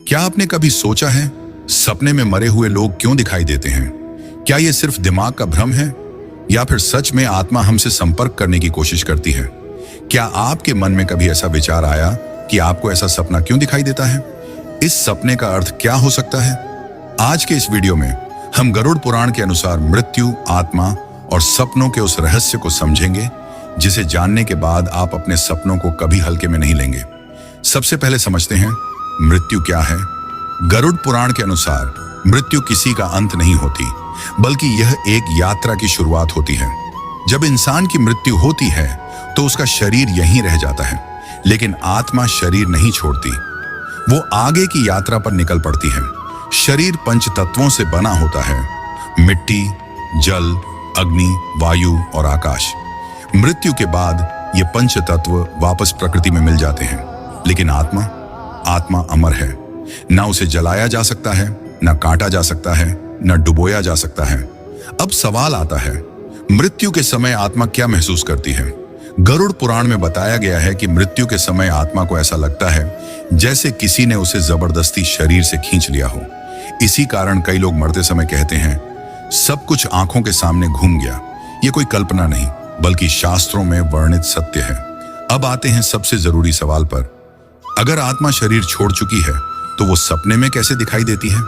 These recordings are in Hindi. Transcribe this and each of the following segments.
क्या आपने कभी सोचा है सपने में मरे हुए लोग क्यों दिखाई देते हैं? क्या ये सिर्फ दिमाग का भ्रम है या फिर सच में आत्मा हमसे संपर्क करने की कोशिश करती है? क्या आपके मन में कभी ऐसा विचार आया कि आपको ऐसा सपना क्यों दिखाई देता है? इस सपने का अर्थ क्या हो सकता है? आज के इस वीडियो में हम गरुड़ पुराण के अनुसार मृत्यु, आत्मा और सपनों के उस रहस्य को समझेंगे जिसे जानने के बाद आप अपने सपनों को कभी हल्के में नहीं लेंगे। सबसे पहले समझते हैं मृत्यु क्या है। गरुड़ पुराण के अनुसार मृत्यु किसी का अंत नहीं होती, बल्कि यह एक यात्रा की शुरुआत होती है। जब इंसान की मृत्यु होती है तो उसका शरीर यहीं रह जाता है, लेकिन आत्मा शरीर नहीं छोड़ती। वो आगे की यात्रा पर निकल पड़ती है। शरीर पंच तत्वों से बना होता है, मिट्टी, जल, अग्नि, वायु और आकाश। मृत्यु के बाद ये पंच तत्व वापस प्रकृति में मिल जाते हैं, लेकिन आत्मा अमर है। ना उसे जलाया जा सकता है, ना काटा जा सकता है, ना डुबोया जा सकता है। अब सवाल आता है, मृत्यु के समय आत्मा क्या महसूस करती है? गरुड़ पुराण में बताया गया है कि मृत्यु के समय आत्मा को ऐसा लगता है जैसे किसी ने उसे जबरदस्ती शरीर से खींच लिया हो। इसी कारण कई लोग मरते समय कहते हैं, सब कुछ आंखों के सामने घूम गया। ये कोई कल्पना नहीं, बल्कि शास्त्रों में वर्णित सत्य है। अब आते हैं सबसे जरूरी सवाल पर। अगर आत्मा शरीर छोड़ चुकी है तो वो सपने में कैसे दिखाई देती है?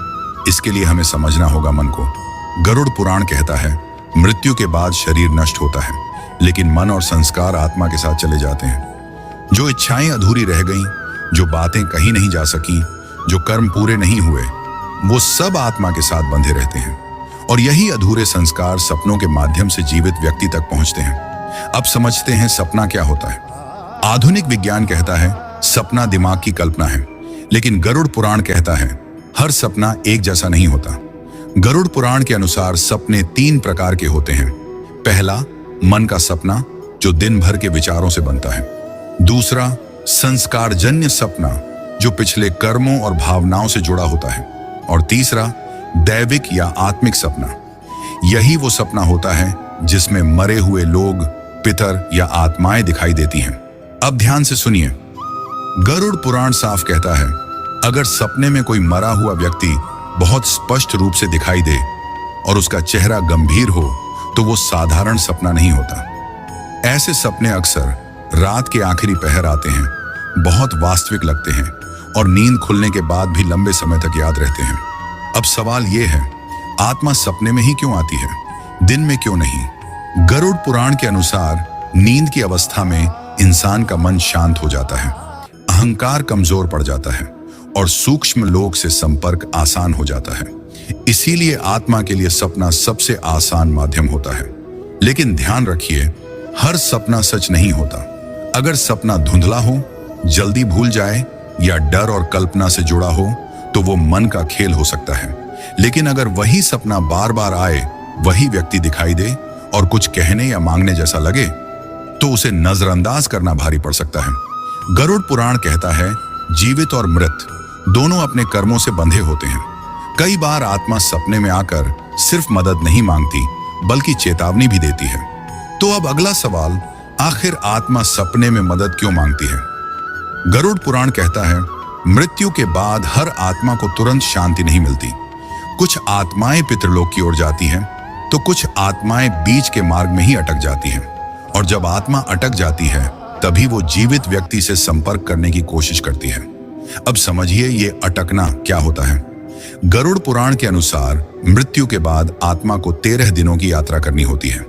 इसके लिए हमें समझना होगा मन को। गरुड़ पुराण कहता है, मृत्यु के बाद शरीर नष्ट होता है, लेकिन मन और संस्कार आत्मा के साथ चले जाते हैं। जो इच्छाएं अधूरी रह गईं, जो बातें कही नहीं जा सकी, जो कर्म पूरे नहीं हुए, वो सब आत्मा के साथ बंधे रहते हैं। और यही अधूरे संस्कार सपनों के माध्यम से जीवित व्यक्ति तक पहुंचते हैं। अब समझते हैं सपना क्या होता है। आधुनिक विज्ञान कहता है सपना दिमाग की कल्पना है, लेकिन गरुड़ पुराण कहता है हर सपना एक जैसा नहीं होता। गरुड़ पुराण के अनुसार सपने 3 प्रकार के होते हैं। पहला, मन का सपना जो दिन भर के विचारों से बनता है। दूसरा, संस्कारजन्य सपना जो पिछले कर्मों और भावनाओं से जुड़ा होता है। और तीसरा, दैविक या आत्मिक सपना। यही वो सपना होता है जिसमें मरे हुए लोग, पितर या आत्माएं दिखाई देती हैं। अब ध्यान से सुनिए। गरुड़ पुराण साफ कहता है, अगर सपने में कोई मरा हुआ व्यक्ति बहुत स्पष्ट रूप से दिखाई दे और उसका चेहरा गंभीर हो तो वो साधारण सपना नहीं होता। ऐसे सपने अक्सर रात के आखिरी पहर आते हैं, बहुत वास्तविक लगते हैं और नींद खुलने के बाद भी लंबे समय तक याद रहते हैं। अब सवाल ये है, आत्मा सपने में ही क्यों आती है, दिन में क्यों नहीं? गरुड़ पुराण के अनुसार नींद की अवस्था में इंसान का मन शांत हो जाता है, अहंकार कमजोर पड़ जाता है और सूक्ष्म लोक से संपर्क आसान हो जाता है। इसीलिए आत्मा के लिए सपना सबसे आसान माध्यम होता है। लेकिन ध्यान रखिए, हर सपना सच नहीं होता। अगर सपना धुंधला हो, जल्दी भूल जाए या डर और कल्पना से जुड़ा हो तो वो मन का खेल हो सकता है। लेकिन अगर वही सपना बार बार आए, वही व्यक्ति दिखाई दे और कुछ कहने या मांगने जैसा लगे तो उसे नजरअंदाज करना भारी पड़ सकता है। गरुड़ पुराण कहता है, जीवित और मृत दोनों अपने कर्मों से बंधे होते हैं। कई बार आत्मा सपने में आकर सिर्फ मदद नहीं मांगती, बल्कि चेतावनी भी देती है। तो अब अगला सवाल, आखिर आत्मा सपने में मदद क्यों मांगती है? गरुड़ पुराण कहता है, मृत्यु के बाद हर आत्मा को तुरंत शांति नहीं मिलती। कुछ आत्माएं पितृलोक की ओर जाती हैं, तो कुछ आत्माएं बीच के मार्ग में ही अटक जाती हैं। और जब आत्मा अटक जाती है, तभी वो जीवित व्यक्ति से संपर्क करने की कोशिश करती है। अब समझिए ये अटकना क्या होता है। गरुड़ पुराण के अनुसार मृत्यु के बाद आत्मा को 13 दिनों की यात्रा करनी होती है।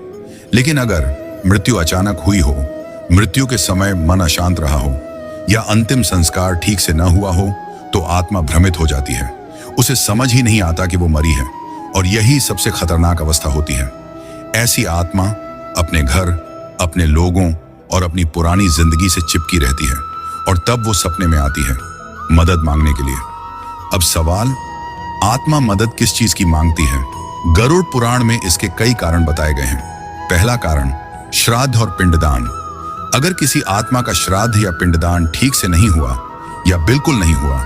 लेकिन अगर मृत्यु अचानक हुई हो, मृत्यु के समय मन अशांत रहा हो या अंतिम संस्कार ठीक से न हुआ हो तो आत्मा भ्रमित हो जाती है। उसे समझ ही नहीं आता कि वो मरी है, और यही सबसे खतरनाक अवस्था होती है। ऐसी आत्मा अपने घर, अपने लोगों और अपनी पुरानी जिंदगी से चिपकी रहती है, और तब वो सपने में आती है मदद मांगने के लिए। अब सवाल, आत्मा मदद किस चीज की मांगती है? गरुड़ पुराण में इसके कई कारण बताए गए हैं। पहला कारण, श्राद्ध और पिंडदान। अगर किसी आत्मा का श्राद्ध या पिंडदान ठीक से नहीं हुआ या बिल्कुल नहीं हुआ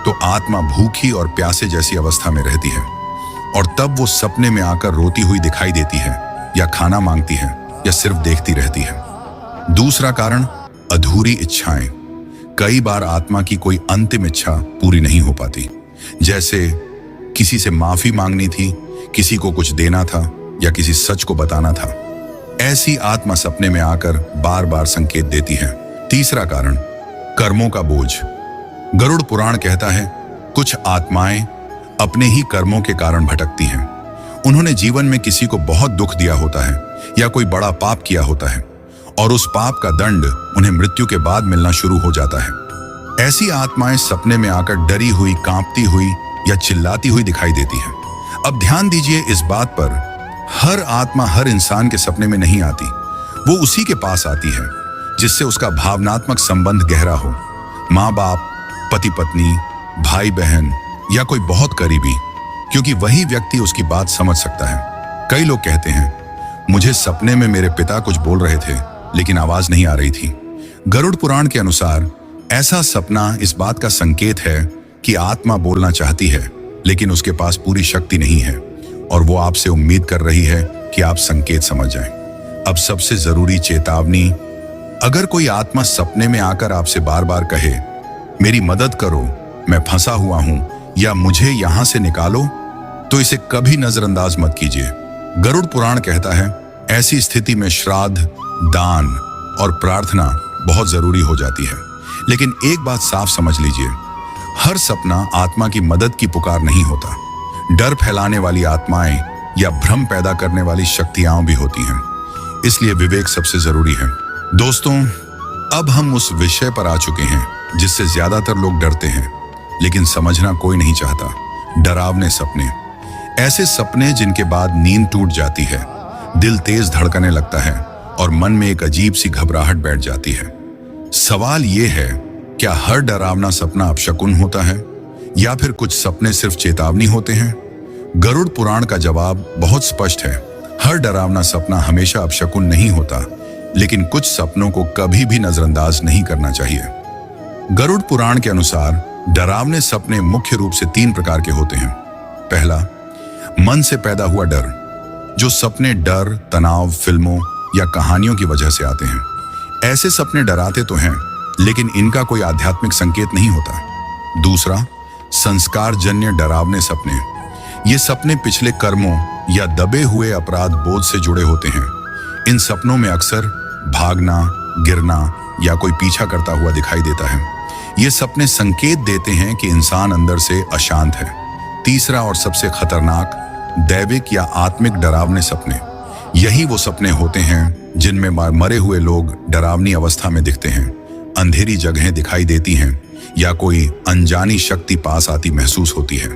तो आत्मा भूखी और प्यासे जैसी अवस्था में रहती है, और तब वो सपने में आकर रोती हुई दिखाई देती है, या खाना मांगती है, या सिर्फ देखती रहती है। दूसरा कारण, अधूरी इच्छाएं। कई बार आत्मा की कोई अंतिम इच्छा पूरी नहीं हो पाती, जैसे किसी से माफी मांगनी थी, किसी को कुछ देना था या किसी सच को बताना था। ऐसी आत्मा सपने में आकर बार बार संकेत देती है। तीसरा कारण, कर्मों का बोझ। गरुड़ पुराण कहता है, कुछ आत्माएं अपने ही कर्मों के कारण भटकती हैं। उन्होंने जीवन में किसी को बहुत दुख दिया होता है या कोई बड़ा पाप किया होता है और उस पाप का दंड उन्हें मृत्यु के बाद मिलना शुरू हो जाता है। ऐसी आत्माएं सपने में आकर डरी हुई, कांपती हुई या चिल्लाती हुई दिखाई देती हैं। अब ध्यान दीजिए इस बात पर, हर आत्मा हर इंसान के सपने में नहीं आती। वो उसी के पास आती है जिससे उसका भावनात्मक संबंध गहरा हो। माँ बाप, पति पत्नी, भाई बहन या कोई बहुत करीबी, क्योंकि वही व्यक्ति उसकी बात समझ सकता है। कई लोग कहते हैं, मुझे सपने में मेरे पिता कुछ बोल रहे थे लेकिन आवाज नहीं आ रही थी। गरुड़ पुराण के अनुसार ऐसा सपना इस बात का संकेत है कि आत्मा बोलना चाहती है लेकिन उसके पास पूरी शक्ति नहीं है और वो आपसे उम्मीद कर रही है कि आप संकेत समझ जाएं। अब सबसे जरूरी चेतावनी, अगर कोई आत्मा सपने में आकर आपसे बार बार कहे, मेरी मदद करो, मैं फंसा हुआ हूं या मुझे यहां से निकालो, तो इसे कभी नजरअंदाज मत कीजिए। गरुड़ पुराण कहता है, ऐसी स्थिति में श्राद्ध, दान और प्रार्थना बहुत जरूरी हो जाती है। लेकिन एक बात साफ समझ लीजिए, हर सपना आत्मा की मदद की पुकार नहीं होता। डर फैलाने वाली आत्माएं या भ्रम पैदा करने वाली शक्तियां भी होती हैं। इसलिए विवेक सबसे जरूरी है। दोस्तों, अब हम उस विषय पर आ चुके हैं जिससे ज्यादातर लोग डरते हैं लेकिन समझना कोई नहीं चाहता। डरावने सपने। ऐसे सपने जिनके बाद नींद टूट जाती है, दिल तेज धड़कने लगता है और मन में एक अजीब सी घबराहट बैठ जाती है। सवाल यह है, क्या हर डरावना सपना अपशकुन होता है या फिर कुछ सपने सिर्फ चेतावनी होते हैं? गरुड़ पुराण का जवाब बहुत स्पष्ट है। हर डरावना सपना हमेशा अपशकुन नहीं होता, लेकिन कुछ सपनों को कभी भी नजरअंदाज नहीं करना चाहिए। गरुड़ पुराण के अनुसार डरावने सपने मुख्य रूप से 3 प्रकार के होते हैं। पहला, मन से पैदा हुआ डर। जो सपने डर, तनाव, फिल्मों या कहानियों की वजह से आते हैं। ऐसे सपने डराते तो हैं लेकिन इनका कोई आध्यात्मिक संकेत नहीं होता। दूसरा, संस्कारजन्य डरावने सपने। ये सपने पिछले कर्मों या दबे हुए अपराध बोझ से जुड़े होते हैं। इन सपनों में अक्सर भागना, गिरना या कोई पीछा करता हुआ दिखाई देता है। ये सपने संकेत देते हैं कि इंसान अंदर से अशांत है। तीसरा और सबसे खतरनाक, दैविक या आत्मिक डरावने सपने। यही वो सपने होते हैं जिनमें मरे हुए लोग डरावनी अवस्था में दिखते हैं, अंधेरी जगहें दिखाई देती हैं या कोई अनजानी शक्ति पास आती महसूस होती है।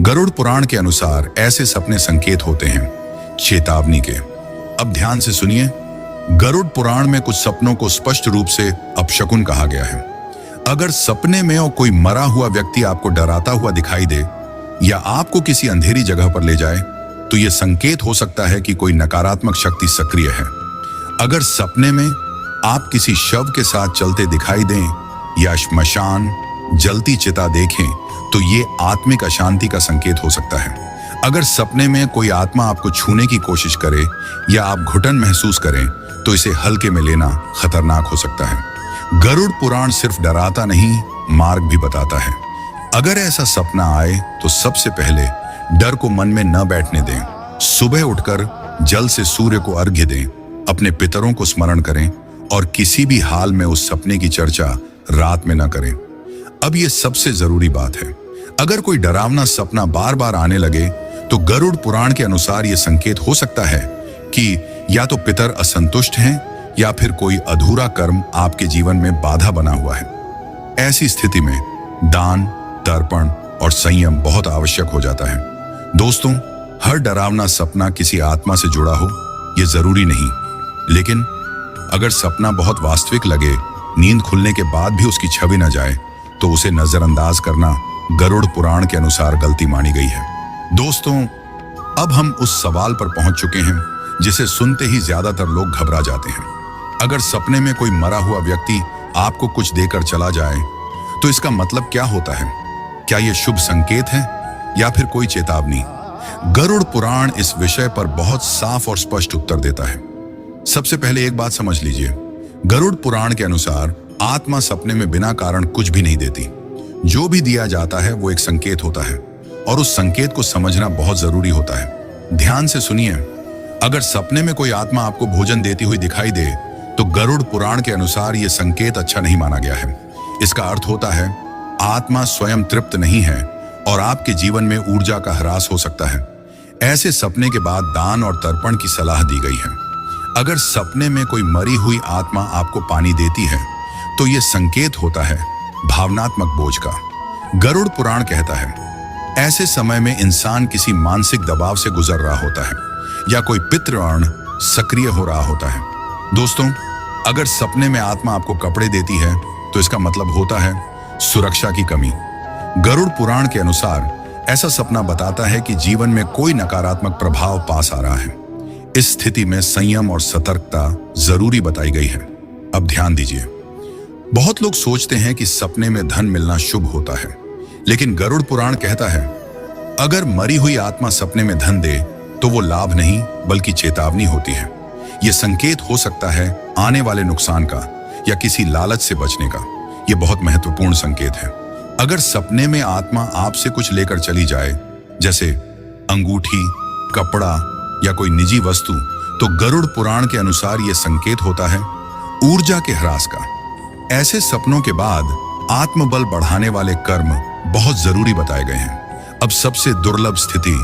गरुड़ पुराण के अनुसार ऐसे सपने संकेत होते हैं चेतावनी के। अब ध्यान से सुनिए, गरुड़ पुराण में कुछ सपनों को स्पष्ट रूप से अपशकुन कहा गया है। अगर सपने में और कोई मरा हुआ व्यक्ति आपको डराता हुआ दिखाई दे या आपको किसी अंधेरी जगह पर ले जाए, तो यह संकेत हो सकता है कि कोई नकारात्मक शक्ति सक्रिय है। अगर सपने में आप किसी शव के साथ चलते दिखाई दें या श्मशान, जलती चिता देखें, तो ये आत्मिक अशांति का संकेत हो सकता है। अगर सपने में कोई आत्मा आपको छूने की कोशिश करे या आप घुटन महसूस करें, तो इसे हल्के में लेना खतरनाक हो सकता है। गरुड़ पुराण सिर्फ डराता नहीं, मार्ग भी बताता है। अगर ऐसा सपना आए तो सबसे पहले डर को मन में न बैठने दें। सुबह उठकर जल से सूर्य को अर्घ्य दें, अपने पितरों को स्मरण करें और किसी भी हाल में उस सपने की चर्चा रात में न करें। अब ये सबसे जरूरी बात है, अगर कोई डरावना सपना बार बार आने लगे तो गरुड़ पुराण के अनुसार ये संकेत हो सकता है कि या तो पितर असंतुष्ट हैं या फिर कोई अधूरा कर्म आपके जीवन में बाधा बना हुआ है। ऐसी स्थिति में दान, तर्पण और संयम बहुत आवश्यक हो जाता है। दोस्तों, हर डरावना सपना किसी आत्मा से जुड़ा हो ये जरूरी नहीं, लेकिन अगर सपना बहुत वास्तविक लगे, नींद खुलने के बाद भी उसकी छवि न जाए, तो उसे नजरअंदाज करना गरुड़ पुराण के अनुसार गलती मानी गई है। दोस्तों, अब हम उस सवाल पर पहुंच चुके हैं जिसे सुनते ही ज्यादातर लोग घबरा जाते हैं। अगर सपने में कोई मरा हुआ व्यक्ति आपको कुछ देकर चला जाए, तो इसका मतलब क्या होता है? क्या यह शुभ संकेत है या फिर कोई चेतावनी? गरुड़ पुराण इस विषय पर बहुत साफ और स्पष्ट उत्तर देता है। सबसे पहले एक बात समझ लीजिए, गरुड़ पुराण के अनुसार आत्मा सपने में बिना कारण कुछ भी नहीं देती। जो भी दिया जाता है वो एक संकेत होता है और उस संकेत को समझना बहुत जरूरी होता है। ध्यान से सुनिए, अगर सपने में कोई आत्मा आपको भोजन देती हुई दिखाई दे तो गरुड़ पुराण के अनुसार यह संकेत अच्छा नहीं माना गया है। इसका अर्थ होता है आत्मा स्वयं तृप्त नहीं है और आपके जीवन में ऊर्जा का ह्रास हो सकता है। ऐसे सपने के बाद दान और तर्पण की सलाह दी गई है। अगर सपने में कोई मरी हुई आत्मा आपको पानी देती है तो यह संकेत होता है भावनात्मक बोझ का। गरुड़ पुराण कहता है ऐसे समय में इंसान किसी मानसिक दबाव से गुजर रहा होता है या कोई पितृअण सक्रिय हो रहा होता है। दोस्तों, अगर सपने में आत्मा आपको कपड़े देती है तो इसका मतलब होता है सुरक्षा की कमी। गरुड़ पुराण के अनुसार ऐसा सपना बताता है कि जीवन में कोई नकारात्मक प्रभाव पास आ रहा है। इस स्थिति में संयम और सतर्कता जरूरी बताई गई है। अब ध्यान दीजिए, बहुत लोग सोचते हैं कि सपने में धन मिलना शुभ होता है, लेकिन गरुड़ पुराण कहता है अगर मरी हुई आत्मा सपने में धन दे तो वो लाभ नहीं बल्कि चेतावनी होती है। यह संकेत हो सकता है आने वाले नुकसान का या किसी लालच से बचने का। यह बहुत महत्वपूर्ण संकेत है। अगर सपने में आत्मा आपसे कुछ लेकर चली जाए, जैसे अंगूठी, कपड़ा या कोई निजी वस्तु, तो गरुड़ पुराण के अनुसार यह संकेत होता है ऊर्जा के ह्रास का। ऐसे सपनों के बाद आत्मबल बढ़ाने वाले कर्म बहुत जरूरी बताए गए हैं। अब सबसे दुर्लभ स्थिति,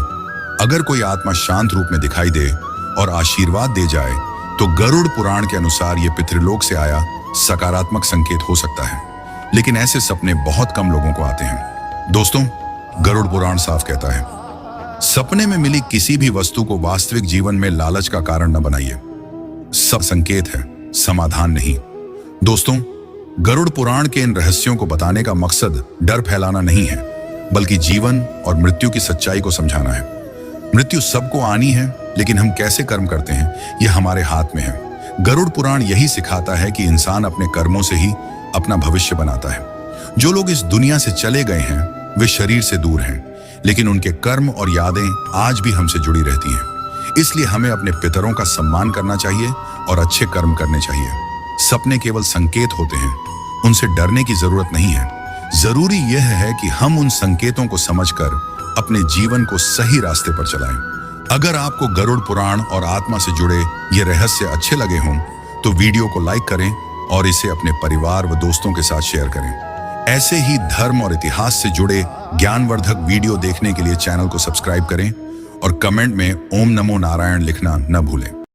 अगर कोई आत्मा शांत रूप में दिखाई दे और आशीर्वाद दे जाए तो गरुड़ पुराण के अनुसार यह पितृलोक से आया सकारात्मक संकेत हो सकता है। लेकिन ऐसे सपने बहुत कम लोगों को आते हैं। दोस्तों, गरुड़ पुराण साफ कहता है सपने में मिली किसी भी वस्तु को वास्तविक जीवन में लालच का कारण न बनाइए। सब संकेत है, समाधान नहीं। दोस्तों, गरुड़ पुराण के इन रहस्यों को बताने का मकसद डर फैलाना नहीं है, बल्कि जीवन और मृत्यु की सच्चाई को समझाना है। मृत्यु सबको आनी है, लेकिन हम कैसे कर्म करते हैं यह हमारे हाथ में है। गरुड़ पुराण यही सिखाता है कि इंसान अपने कर्मों से ही अपना भविष्य बनाता है। जो लोग इस दुनिया से चले गए हैं वे शरीर से दूर हैं, लेकिन उनके कर्म और यादें आज भी हमसे जुड़ी रहती हैं। इसलिए हमें अपने पितरों का सम्मान करना चाहिए और अच्छे कर्म करने चाहिए। सपने केवल संकेत होते हैं, उनसे डरने की जरूरत नहीं है। जरूरी यह है कि हम उन संकेतों को समझकर अपने जीवन को सही रास्ते पर चलाएं। अगर आपको गरुड़ पुराण और आत्मा से जुड़े ये रहस्य अच्छे लगे हों तो वीडियो को लाइक करें और इसे अपने परिवार व दोस्तों के साथ शेयर करें। ऐसे ही धर्म और इतिहास से जुड़े ज्ञानवर्धक वीडियो देखने के लिए चैनल को सब्सक्राइब करें और कमेंट में ओम नमो नारायण लिखना न भूलें।